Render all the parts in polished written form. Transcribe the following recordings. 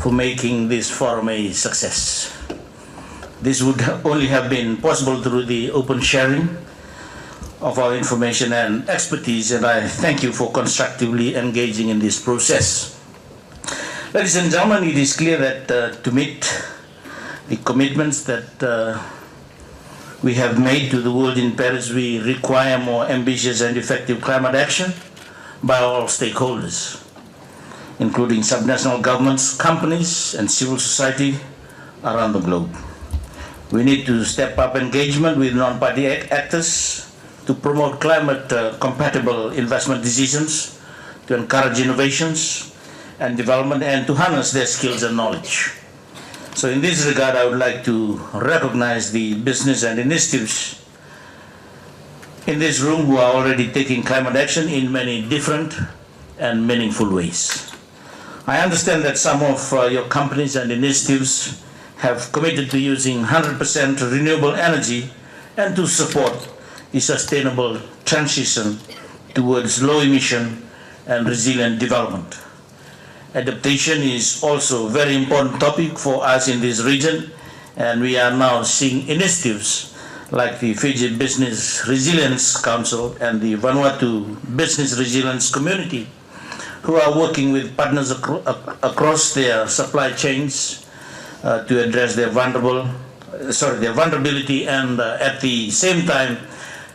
for making this forum a success. This would only have been possible through the open sharing of our information and expertise, and I thank you for constructively engaging in this process. Ladies and gentlemen, it is clear that to meet the commitments that we have made to the world in Paris, we require more ambitious and effective climate action by all stakeholders, including subnational governments, companies, and civil society around the globe. We need to step up engagement with non-party actors to promote climate-compatible investment decisions, to encourage innovations and development, and to harness their skills and knowledge. So in this regard, I would like to recognize the business and initiatives in this room who are already taking climate action in many different and meaningful ways. I understand that some of your companies and initiatives have committed to using 100% renewable energy and to support the sustainable transition towards low emission and resilient development. Adaptation is also a very important topic for us in this region, and we are now seeing initiatives like the Fiji Business Resilience Council and the Vanuatu Business Resilience Community, who are working with partners across their supply chains to address their vulnerability and at the same time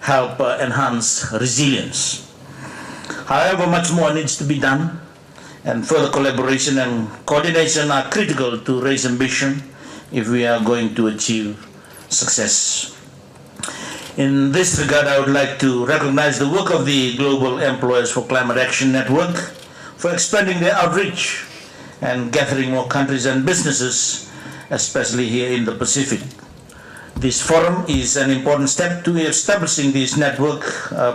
help enhance resilience. However, much more needs to be done, and further collaboration and coordination are critical to raise ambition if we are going to achieve success. In this regard, I would like to recognize the work of the Global Employers for Climate Action Network for expanding their outreach and gathering more countries and businesses, especially here in the Pacific. This forum is an important step to establishing this network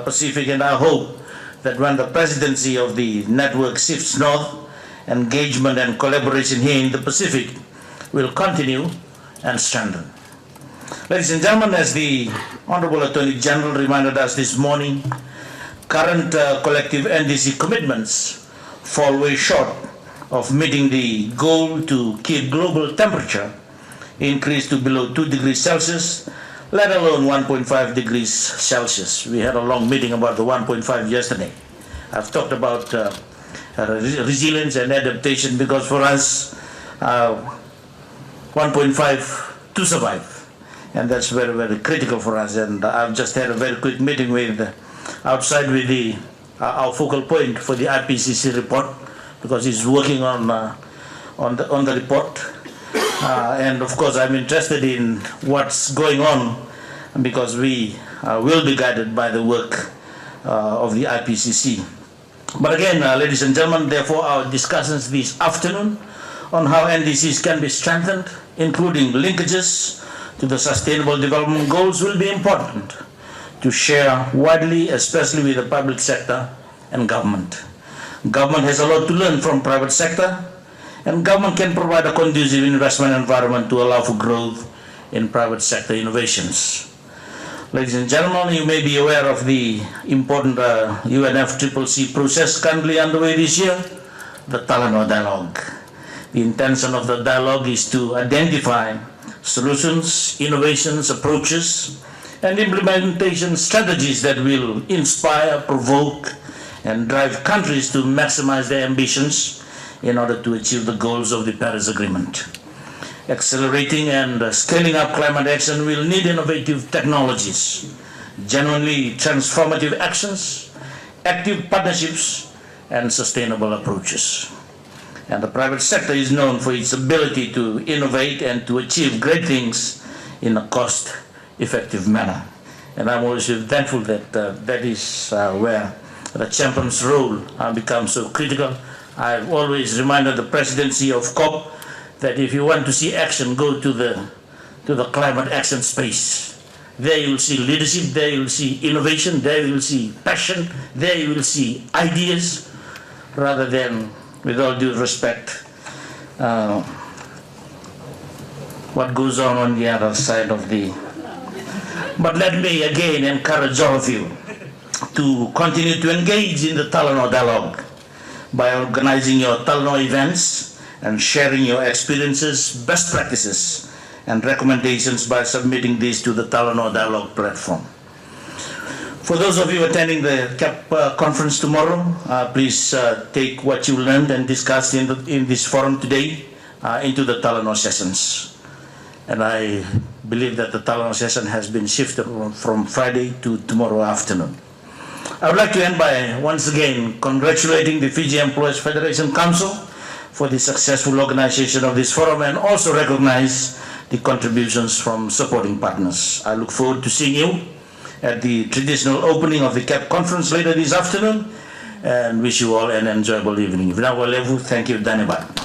Pacific, and I hope that when the presidency of the network shifts north, engagement and collaboration here in the Pacific will continue and strengthen. Ladies and gentlemen, as the Honorable Attorney General reminded us this morning, current collective NDC commitments fall way short of meeting the goal to keep global temperature increase to below 2 degrees Celsius, let alone 1.5 degrees Celsius. We had a long meeting about the 1.5 yesterday. I've talked about resilience and adaptation because for us, 1.5 to survive. And that's very, very critical for us. And I've just had a very quick meeting with outside with our focal point for the IPCC report, because he's working on the report. And of course, I'm interested in what's going on because we will be guided by the work of the IPCC. But again, ladies and gentlemen, therefore our discussions this afternoon on how NDCs can be strengthened, including linkages to the Sustainable Development Goals, will be important to share widely, especially with the public sector and government. Government has a lot to learn from private sector, and government can provide a conducive investment environment to allow for growth in private sector innovations. Ladies and gentlemen, you may be aware of the important UNFCCC process currently underway this year, the Talanoa Dialogue. The intention of the dialogue is to identify solutions, innovations, approaches, and implementation strategies that will inspire, provoke, and drive countries to maximize their ambitions in order to achieve the goals of the Paris Agreement. Accelerating and scaling up climate action will need innovative technologies, genuinely transformative actions, active partnerships, and sustainable approaches. And the private sector is known for its ability to innovate and to achieve great things in a cost-effective manner. And I'm always thankful that that is where the champion's role becomes so critical. I've always reminded the presidency of COP that if you want to see action, go to the climate action space. There you will see leadership, there you will see innovation, there you will see passion, there you will see ideas, rather than, with all due respect, what goes on the other side of the... But let me again encourage all of you to continue to engage in the Talanoa Dialogue by organizing your Talanoa events and sharing your experiences, best practices, and recommendations by submitting these to the Talanoa Dialogue platform. For those of you attending the CAP conference tomorrow, please take what you learned and discussed in this forum today into the Talanoa sessions. And I believe that the Talanoa session has been shifted from Friday to tomorrow afternoon. I would like to end by once again congratulating the Fiji Employees Federation Council for the successful organization of this forum and also recognize the contributions from supporting partners. I look forward to seeing you at the traditional opening of the CAP conference later this afternoon and wish you all an enjoyable evening. Thank you, Danibat.